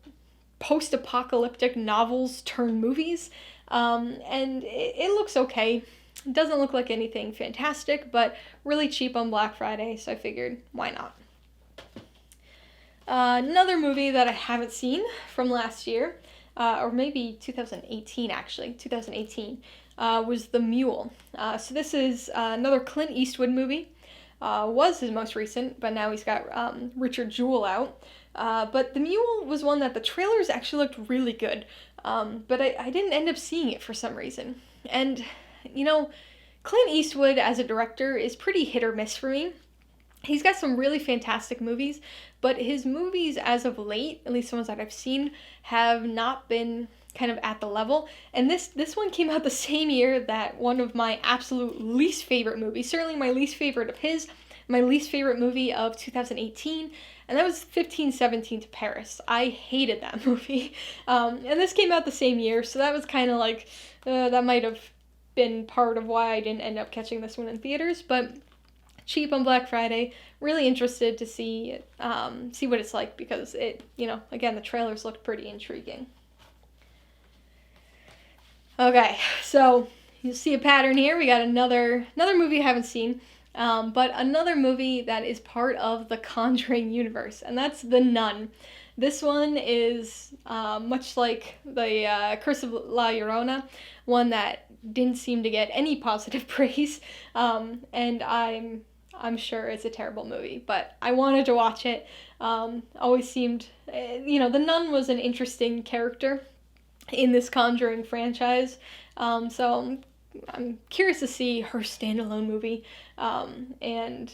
post-apocalyptic novels turned movies, and it looks okay. It doesn't look like anything fantastic, but really cheap on Black Friday, so I figured, why not? Another movie that I haven't seen from last year, or maybe 2018 actually, 2018, was The Mule. So this is another Clint Eastwood movie. Was his most recent, but now he's got Richard Jewell out. But The Mule was one that the trailers actually looked really good, but I didn't end up seeing it for some reason. And, Clint Eastwood as a director is pretty hit or miss for me. He's got some really fantastic movies, but his movies as of late, at least the ones that I've seen, have not been kind of at the level. And this one came out the same year that one of my absolute least favorite movies, certainly my least favorite of his, my least favorite movie of 2018, and that was 1517 to Paris. I hated that movie. And this came out the same year, so that was kind of like, that might have been part of why I didn't end up catching this one in theaters, but cheap on Black Friday. Really interested to see what it's like, because it, again, the trailers looked pretty intriguing. Okay, so you see a pattern here. We got another movie I haven't seen, but another movie that is part of the Conjuring universe, and that's The Nun. This one is much like the Curse of La Llorona, one that didn't seem to get any positive praise, and I'm sure it's a terrible movie, but I wanted to watch it. Always seemed, The Nun was an interesting character in this Conjuring franchise, so I'm curious to see her standalone movie, and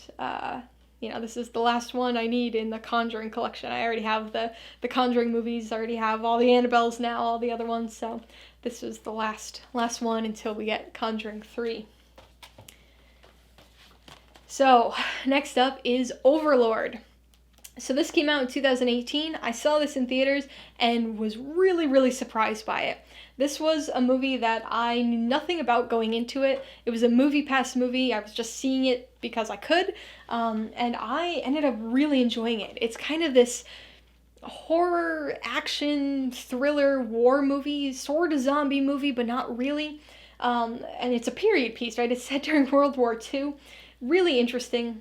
this is the last one I need in the Conjuring collection. I already have the Conjuring movies, I already have all the Annabelles now, all the other ones, so this was the last one until we get Conjuring 3. So, next up is Overlord. So this came out in 2018. I saw this in theaters and was really, really surprised by it. This was a movie that I knew nothing about going into it. It was a MoviePass movie. I was just seeing it because I could, and I ended up really enjoying it. It's kind of this horror, action, thriller, war movie, sort of zombie movie, but not really. And it's a period piece, right? It's set during World War II. Really interesting.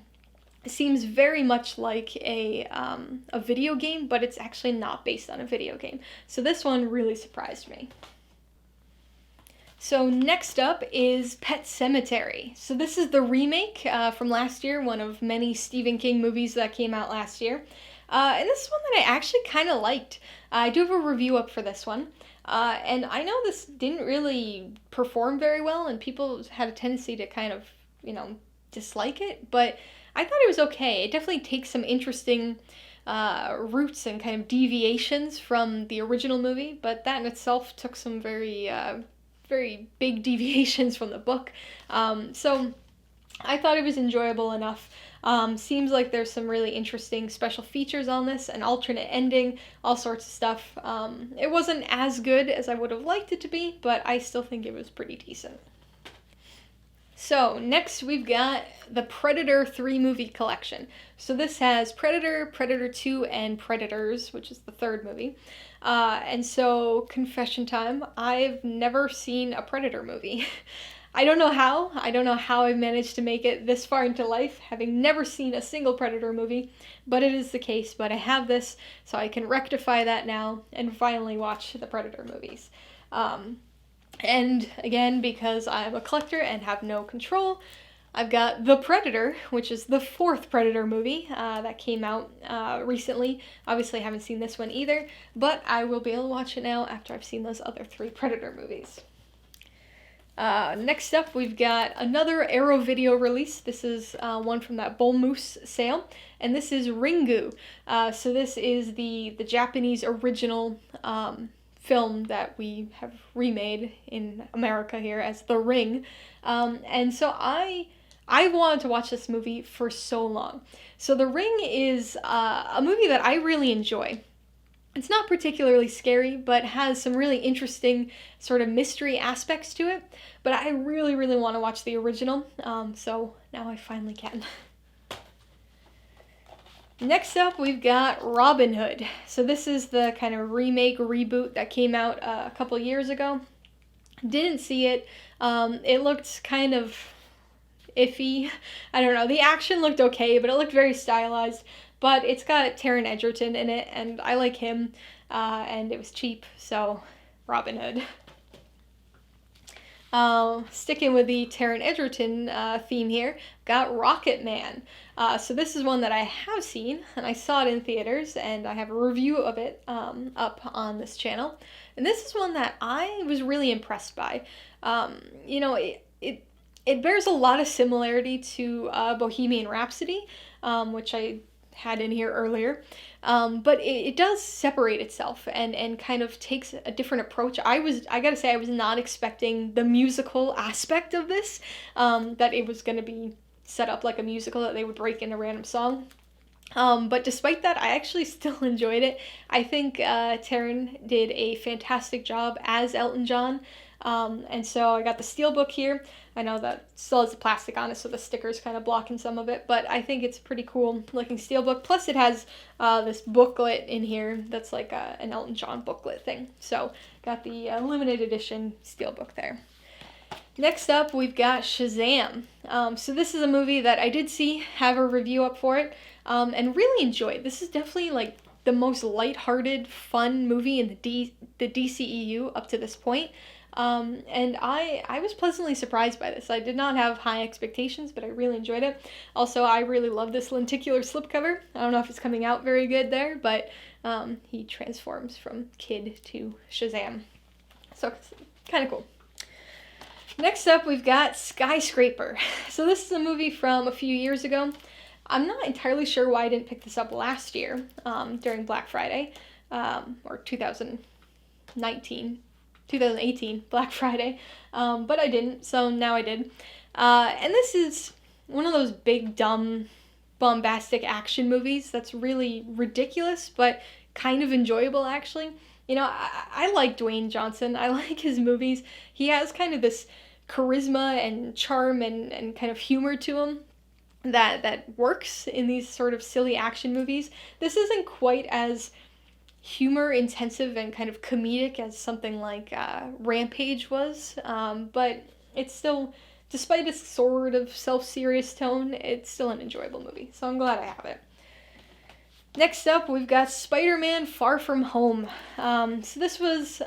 It seems very much like a video game, but it's actually not based on a video game. So this one really surprised me. So next up is Pet Sematary. So this is the remake from last year, one of many Stephen King movies that came out last year. And this is one that I actually kind of liked. I do have a review up for this one. And I know this didn't really perform very well, and people had a tendency to kind of, dislike it, but I thought it was okay. It definitely takes some interesting roots and kind of deviations from the original movie, but that in itself took some very big deviations from the book. So I thought it was enjoyable enough. Seems like there's some really interesting special features on this, an alternate ending, all sorts of stuff. It wasn't as good as I would have liked it to be, but I still think it was pretty decent. So next we've got the Predator 3 movie collection. So this has Predator, Predator 2, and Predators, which is the third movie. And so, confession time, I've never seen a Predator movie. I don't know how. I don't know how I've managed to make it this far into life, having never seen a single Predator movie, but it is the case. But I have this, so I can rectify that now and finally watch the Predator movies. And again, because I'm a collector and have no control, I've got The Predator, which is the fourth Predator movie that came out recently. Obviously, I haven't seen this one either, but I will be able to watch it now after I've seen those other three Predator movies. Next up, we've got another Arrow Video release. This is one from that Bull Moose sale, and this is Ringu. So this is the Japanese original film that we have remade in America here as The Ring. And so I wanted to watch this movie for so long. So The Ring is a movie that I really enjoy. It's not particularly scary, but has some really interesting sort of mystery aspects to it. But I really, really want to watch the original, so now I finally can. Next up, we've got Robin Hood. So this is the kind of remake, reboot that came out a couple years ago. Didn't see it. It looked kind of iffy. I don't know. The action looked okay, but it looked very stylized. But it's got Taron Egerton in it, and I like him, and it was cheap, so Robin Hood. Sticking with the Taron Egerton theme here, got Rocket Man. So this is one that I have seen, and I saw it in theaters, and I have a review of it up on this channel. And this is one that I was really impressed by. It bears a lot of similarity to Bohemian Rhapsody, which I had in here earlier, but it does separate itself and kind of takes a different approach. I gotta say, I was not expecting the musical aspect of this, that it was gonna be set up like a musical, that they would break in a random song. But despite that, I actually still enjoyed it. I think Taron did a fantastic job as Elton John. And so I got the steelbook here. I know that still has the plastic on it, so the sticker's kind of blocking some of it, but I think it's a pretty cool looking steelbook. Plus it has this booklet in here that's like an Elton John booklet thing. So got the limited edition steelbook there. Next up, we've got Shazam. So this is a movie that I did see, have a review up for it, and really enjoyed. This is definitely like the most lighthearted, fun movie in the DCEU up to this point. And I was pleasantly surprised by this. I did not have high expectations, but I really enjoyed it. Also, I really love this lenticular slipcover. I don't know if it's coming out very good there, but he transforms from kid to Shazam. So it's kind of cool. Next up, we've got Skyscraper. So this is a movie from a few years ago. I'm not entirely sure why I didn't pick this up last year during Black Friday, or 2018 Black Friday, but I didn't, so now I did. And this is one of those big, dumb, bombastic action movies that's really ridiculous, but kind of enjoyable, actually. You know, I like Dwayne Johnson. I like his movies. He has kind of this charisma and charm and kind of humor to him that works in these sort of silly action movies. This isn't quite as humor intensive and kind of comedic as something like Rampage was, but it's still, despite its sort of self-serious tone, it's still an enjoyable movie, so I'm glad I have it. Next up, we've got Spider-Man Far From Home. So this was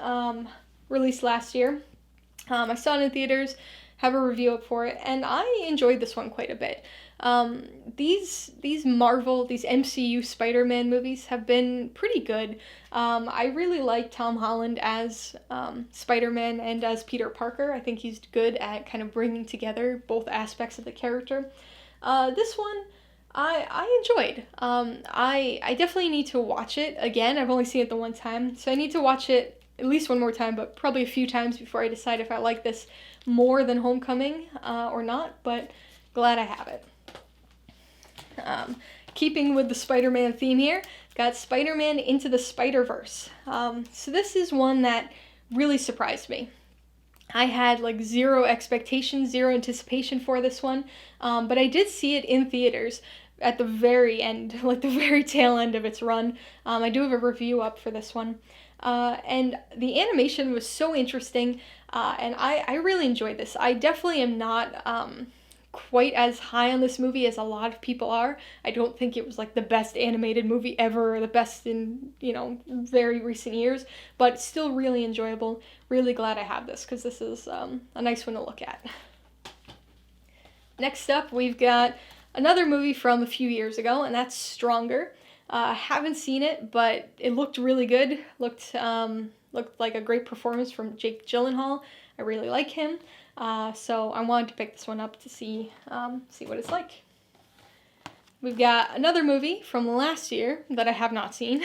released last year. I saw it in theaters, have a review up for it, and I enjoyed this one quite a bit. These MCU Spider-Man movies have been pretty good. I really like Tom Holland as Spider-Man and as Peter Parker. I think he's good at kind of bringing together both aspects of the character. This one I enjoyed. I definitely need to watch it again. I've only seen it the one time, so I need to watch it at least one more time, but probably a few times before I decide if I like this more than Homecoming or not, but glad I have it. Keeping with the Spider-Man theme here, got Spider-Man Into the Spider-Verse. So this is one that really surprised me. I had like zero expectations, zero anticipation for this one, but I did see it in theaters at the very end, like the very tail end of its run. I do have a review up for this one. And the animation was so interesting, and I really enjoyed this. I definitely am not quite as high on this movie as a lot of people are. I don't think it was like the best animated movie ever, or the best in, very recent years, but still really enjoyable. Really glad I have this, because this is a nice one to look at. Next up, we've got another movie from a few years ago, and that's Stronger. Haven't seen it, but it looked really good. Looked like a great performance from Jake Gyllenhaal. I really like him. So I wanted to pick this one up to see what it's like. We've got another movie from last year that I have not seen,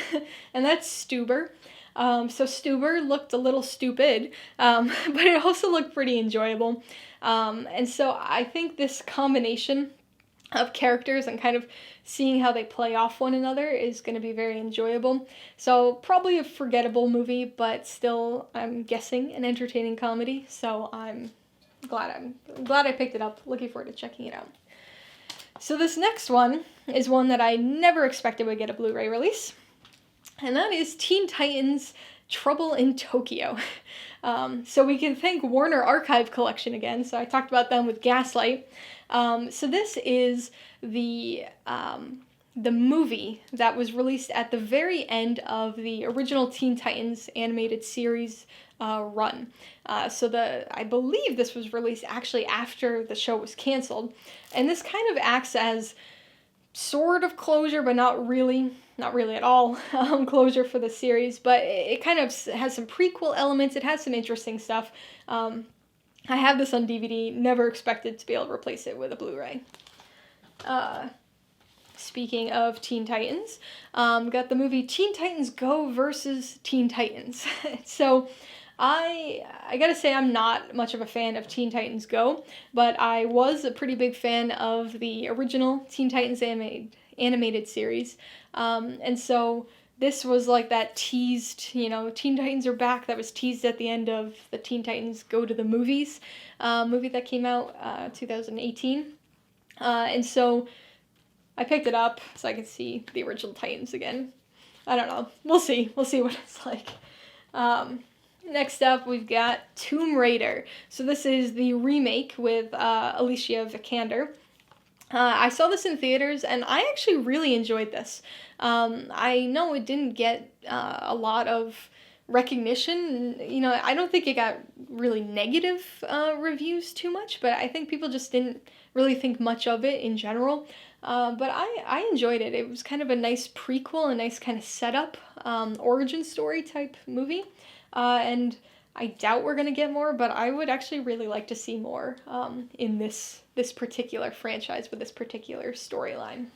and that's Stuber. So Stuber looked a little stupid, but it also looked pretty enjoyable. And so I think this combination of characters and kind of seeing how they play off one another is going to be very enjoyable. So probably a forgettable movie, but still, I'm guessing, an entertaining comedy. So I'm glad I picked it up. Looking forward to checking it out. So this next one is one that I never expected would get a Blu-ray release, and that is Teen Titans Trouble in Tokyo. So we can thank Warner Archive Collection again. So I talked about them with Gaslight. So this is the movie that was released at the very end of the original Teen Titans animated series run. I believe this was released actually after the show was canceled, and this kind of acts as sort of closure, but not really at all closure for the series, but it kind of has some prequel elements. It has some interesting stuff. I have this on DVD, never expected to be able to replace it with a Blu-ray. Speaking of Teen Titans, got the movie Teen Titans Go versus Teen Titans. So I gotta say I'm not much of a fan of Teen Titans Go, but I was a pretty big fan of the original Teen Titans animated series. And so this was like that teased, Teen Titans are back. That was teased at the end of the Teen Titans Go to the Movies movie that came out 2018. And so I picked it up so I could see the original Titans again. I don't know. We'll see. We'll see what it's like. Next up, we've got Tomb Raider. So this is the remake with Alicia Vikander. I saw this in theaters, and I actually really enjoyed this. I know it didn't get a lot of recognition. I don't think it got really negative reviews too much, but I think people just didn't really think much of it in general. But I enjoyed it. It was kind of a nice prequel, a nice kind of setup, origin story type movie. And I doubt we're going to get more, but I would actually really like to see more in this particular franchise with this particular storyline.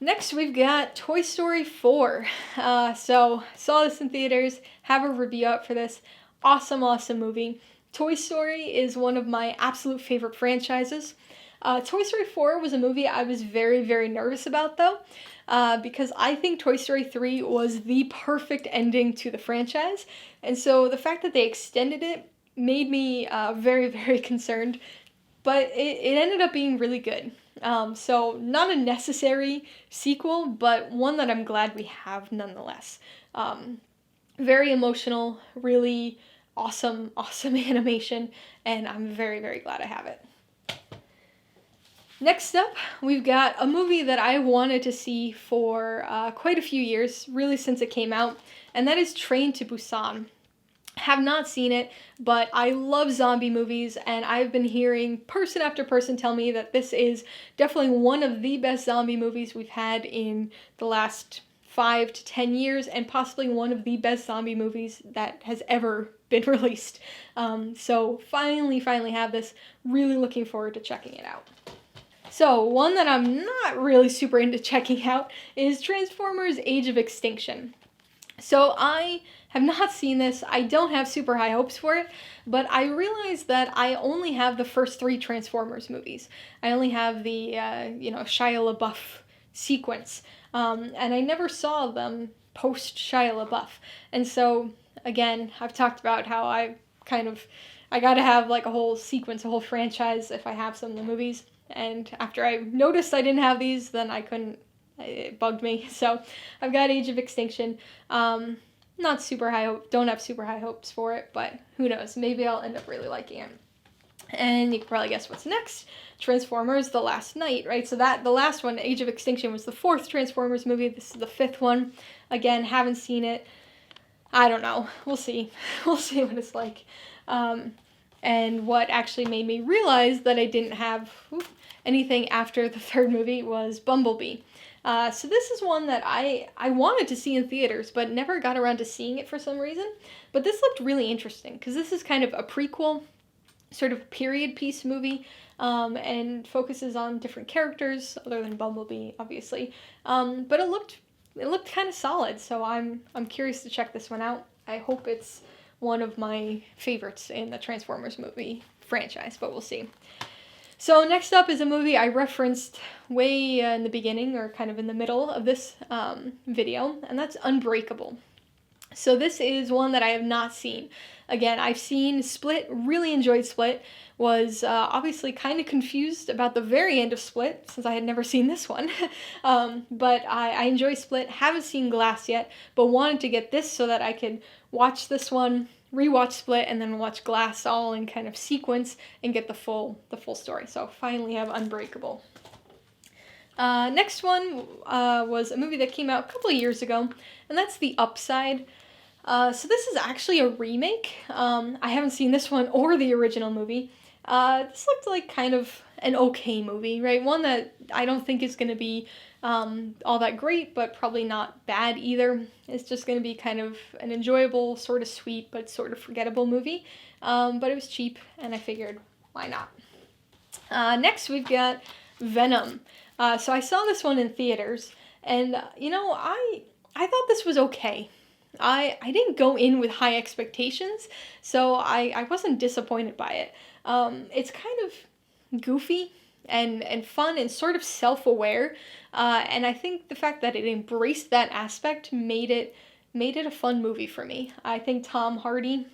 Next, we've got Toy Story 4. So, saw this in theaters, have a review out for this. Awesome, awesome movie. Toy Story is one of my absolute favorite franchises. Toy Story 4 was a movie I was very, very nervous about, though, because I think Toy Story 3 was the perfect ending to the franchise. And so the fact that they extended it made me very, very concerned. But it ended up being really good. So not a necessary sequel, but one that I'm glad we have nonetheless. Very emotional, really awesome, awesome animation, and I'm very, very glad I have it. Next up, we've got a movie that I wanted to see for quite a few years, really since it came out, and that is Train to Busan. Have not seen it, but I love zombie movies, and I've been hearing person after person tell me that this is definitely one of the best zombie movies we've had in the last 5 to 10 years, and possibly one of the best zombie movies that has ever been released. So finally have this. Really looking forward to checking it out. So, one that I'm not really super into checking out is Transformers: Age of Extinction. So, I have not seen this. I don't have super high hopes for it, but I realized that I only have the first 3 Transformers movies. I only have the, Shia LaBeouf sequence, and I never saw them post Shia LaBeouf. And so, again, I've talked about how I gotta have like a whole sequence, a whole franchise if I have some of the movies. And after I noticed I didn't have these, then I couldn't, it bugged me. So I've got Age of Extinction. Not super high hope, don't have super high hopes for it, but who knows, maybe I'll end up really liking it. And you can probably guess what's next. Transformers: The Last Knight, right? So the last one, Age of Extinction, was the 4th Transformers movie. This is the 5th one. Again, haven't seen it. I don't know. We'll see. We'll see what it's like. And what actually made me realize that I didn't have anything after the 3rd movie was Bumblebee. So this is one that I wanted to see in theaters, but never got around to seeing it for some reason. But this looked really interesting, because this is kind of a prequel, sort of period piece movie, and focuses on different characters, other than Bumblebee, obviously. But it looked kind of solid, so I'm curious to check this one out. I hope it's one of my favorites in the Transformers movie franchise, but we'll see. So next up is a movie I referenced way in the beginning, or kind of in the middle of this video, and that's Unbreakable. So this is one that I have not seen. Again, I've seen Split, really enjoyed Split, was obviously kind of confused about the very end of Split, since I had never seen this one. But I enjoy Split, haven't seen Glass yet, but wanted to get this so that I could watch this one, rewatch Split, and then watch Glass all in kind of sequence and get the full story. So finally have Unbreakable. Next one was a movie that came out a couple of years ago, and that's The Upside. So this is actually a remake. I haven't seen this one or the original movie. This looked like kind of an okay movie, right? One that I don't think is going to be all that great, but probably not bad either. It's just going to be kind of an enjoyable, sort of sweet, but sort of forgettable movie. But it was cheap, and I figured, why not? Next, we've got Venom. So I saw this one in theaters, and, I thought this was okay. I didn't go in with high expectations, so I wasn't disappointed by it. It's kind of goofy. and fun and sort of self-aware. And I think the fact that it embraced that aspect made it a fun movie for me. I think Tom Hardy,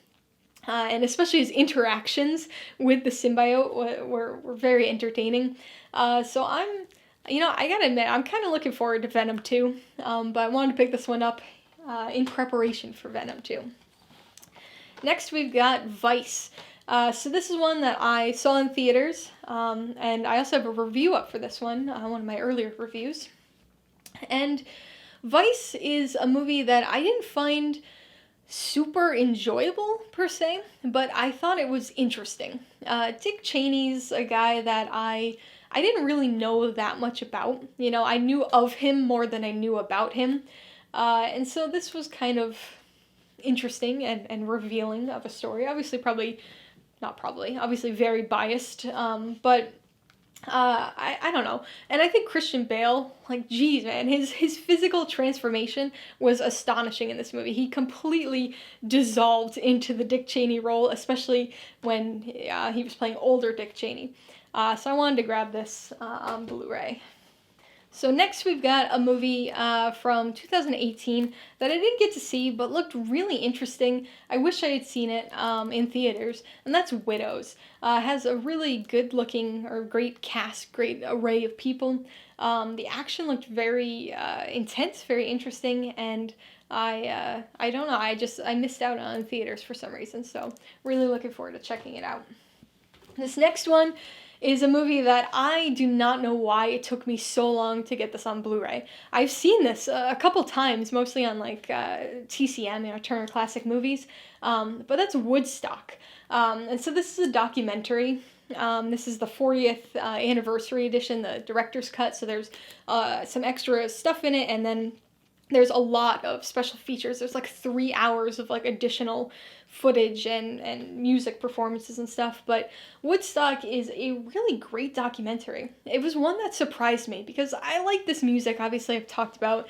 and especially his interactions with the symbiote were very entertaining. So I gotta admit, I'm kind of looking forward to Venom 2, but I wanted to pick this one up in preparation for Venom 2. Next, we've got Vice. So this is one that I saw in theaters, and I also have a review up for this one of my earlier reviews. And Vice is a movie that I didn't find super enjoyable per se, but I thought it was interesting. Dick Cheney's a guy that I didn't really know that much about. I knew of him more than I knew about him. And so this was kind of interesting and revealing of a story. Obviously very biased, but I don't know. And I think Christian Bale, like, geez, man, his physical transformation was astonishing in this movie. He completely dissolved into the Dick Cheney role, especially when he was playing older Dick Cheney. So I wanted to grab this on Blu-ray. So next we've got a movie from 2018 that I didn't get to see but looked really interesting. I wish I had seen it in theaters, and that's Widows. Has a really good looking, or great cast, great array of people. The action looked very intense, very interesting, and I don't know, I missed out on theaters for some reason, so really looking forward to checking it out. This next one is a movie that I do not know why it took me so long to get this on Blu-ray. I've seen this a couple times, mostly on TCM, Turner Classic Movies, but that's Woodstock. And so this is a documentary. This is the 40th anniversary edition, the director's cut, so there's some extra stuff in it, and then there's a lot of special features. There's 3 hours of additional footage and music performances and stuff, but Woodstock is a really great documentary. It was one that surprised me because I like this music. Obviously, I've talked about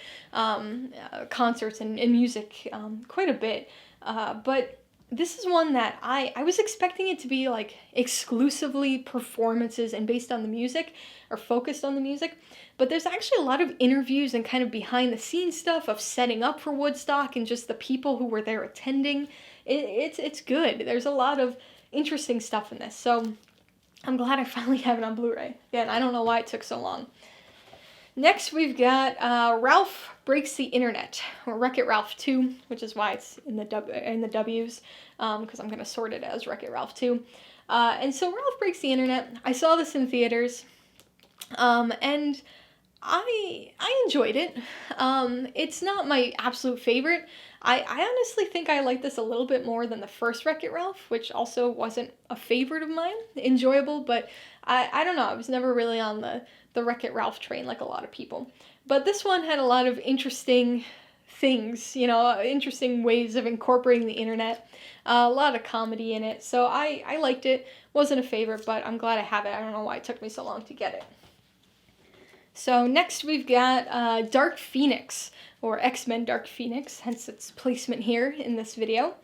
concerts and music quite a bit, but this is one that I was expecting it to be exclusively performances and based on the music, or focused on the music, but there's actually a lot of interviews and kind of behind the scenes stuff of setting up for Woodstock and just the people who were there attending. It's good. There's a lot of interesting stuff in this, so I'm glad I finally have it on Blu-ray. Again, I don't know why it took so long. Next, we've got Ralph Breaks the Internet, or Wreck-It Ralph 2, which is why it's in the W's, because I'm going to sort it as Wreck-It Ralph 2. And so Ralph Breaks the Internet, I saw this in theaters, and I enjoyed it. It's not my absolute favorite. I honestly think I like this a little bit more than the first Wreck-It Ralph, which also wasn't a favorite of mine. Enjoyable, but I don't know. I was never really on the Wreck-It Ralph train like a lot of people. But this one had a lot of interesting things, interesting ways of incorporating the internet. A lot of comedy in it. So I liked it. Wasn't a favorite, but I'm glad I have it. I don't know why it took me so long to get it. So next we've got Dark Phoenix, or X-Men Dark Phoenix, hence its placement here in this video.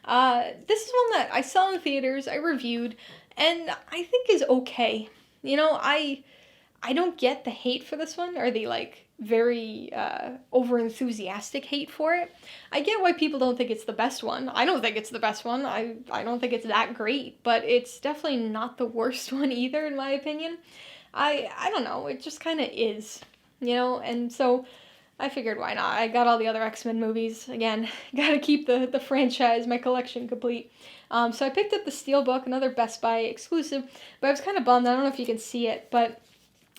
This is one that I saw in theaters, I reviewed, and I think is okay. I don't get the hate for this one, or the very over-enthusiastic hate for it. I get why people don't think it's the best one. I don't think it's the best one. I don't think it's that great, but it's definitely not the worst one either, in my opinion. I don't know, it just kind of is, and so I figured why not. I got all the other X-Men movies. Again, gotta keep the franchise, my collection complete. So I picked up the Steelbook, another Best Buy exclusive, but I was kind of bummed. I don't know if you can see it, but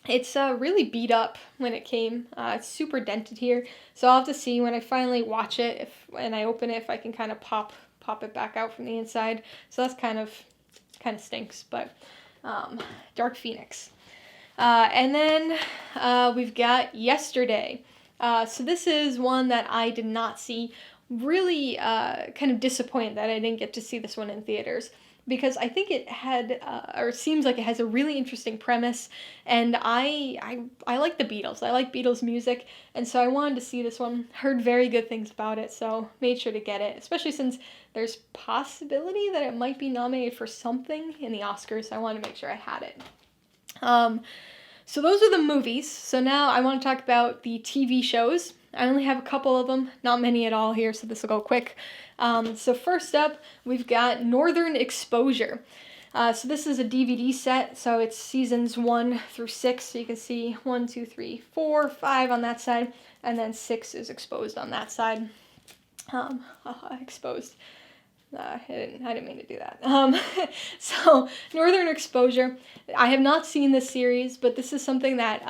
it's really beat up when it came. It's super dented here, so I'll have to see when I finally watch it, and I open it, if I can kind of pop it back out from the inside. So that's kind of stinks, but Dark Phoenix. And then we've got Yesterday. So this is one that I did not see. Really kind of disappointed that I didn't get to see this one in theaters, because I think it had, or seems like it has a really interesting premise, and I like the Beatles. I like Beatles music, and so I wanted to see this one. Heard very good things about it, so made sure to get it, especially since there's possibility that it might be nominated for something in the Oscars. I wanted to make sure I had it. So those are the movies. So now I want to talk about the TV shows. I only have a couple of them, not many at all here, so this will go quick. So first up, we've got Northern Exposure. So this is a DVD set, so it's seasons 1 through 6, so you can see 1, 2, 3, 4, 5 on that side, and then 6 is exposed on that side. Exposed. I didn't mean to do that. So Northern Exposure. I have not seen this series, but this is something that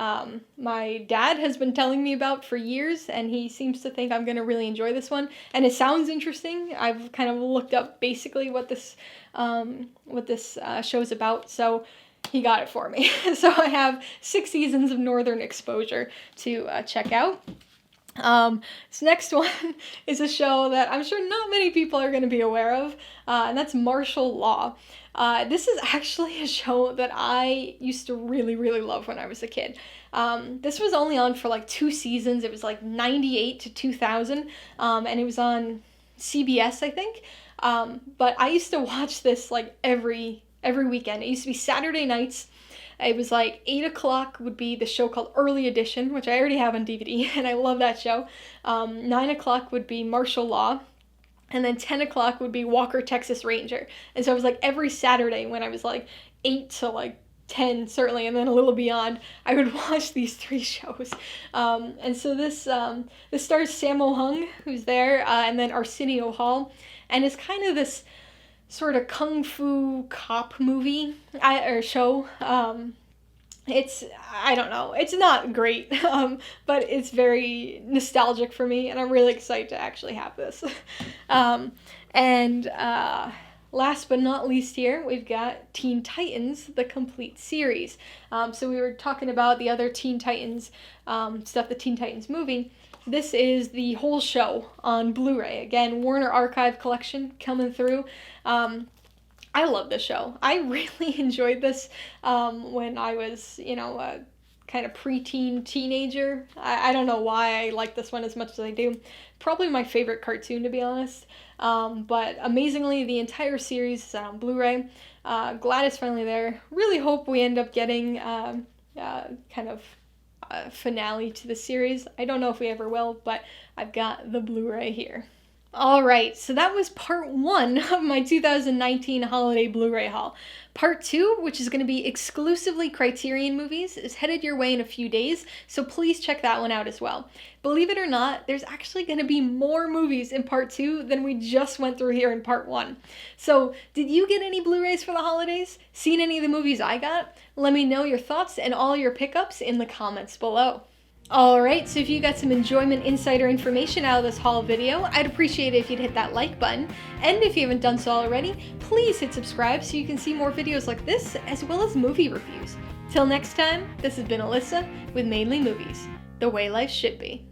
my dad has been telling me about for years, and he seems to think I'm going to really enjoy this one. And it sounds interesting. I've kind of looked up basically what this show is about, so he got it for me. So I have 6 seasons of Northern Exposure to check out. This next one is a show that I'm sure not many people are going to be aware of, and that's Martial Law. This is actually a show that I used to really, really love when I was a kid. This was only on for like 2 seasons. It was like 98 to 2000, and it was on CBS, I think. But I used to watch this like every weekend. It used to be Saturday nights. It was like 8 o'clock would be the show called Early Edition, which I already have on DVD, and I love that show. 9 o'clock would be Martial Law, and then 10 o'clock would be Walker, Texas Ranger. And so it was like every Saturday when I was like 8 to like 10, certainly, and then a little beyond, I would watch these 3 shows. And so this stars Sammo Hung, who's there, and then Arsenio Hall, and it's kind of this sort of kung fu cop movie or show. I don't know, it's not great, but it's very nostalgic for me, and I'm really excited to actually have this. Last but not least here, we've got Teen Titans, the complete series. So we were talking about the other Teen Titans stuff, the Teen Titans movie. This is the whole show on Blu-ray. Again, Warner Archive Collection coming through. I love this show. I really enjoyed this when I was, a kind of preteen teenager. I don't know why I like this one as much as I do. Probably my favorite cartoon, to be honest. But amazingly, the entire series is on Blu-ray. Glad it's finally there. Really hope we end up getting kind of finale to the series. I don't know if we ever will, but I've got the Blu-ray here. Alright, so that was part 1 of my 2019 holiday Blu-ray haul. Part 2, which is going to be exclusively Criterion movies, is headed your way in a few days, so please check that one out as well. Believe it or not, there's actually going to be more movies in part 2 than we just went through here in part 1. So, did you get any Blu-rays for the holidays? Seen any of the movies I got? Let me know your thoughts and all your pickups in the comments below. Alright, so if you got some enjoyment insider information out of this haul video, I'd appreciate it if you'd hit that like button. And if you haven't done so already, please hit subscribe so you can see more videos like this, as well as movie reviews. Till next time, this has been Alyssa with Mainely Movies, the way life should be.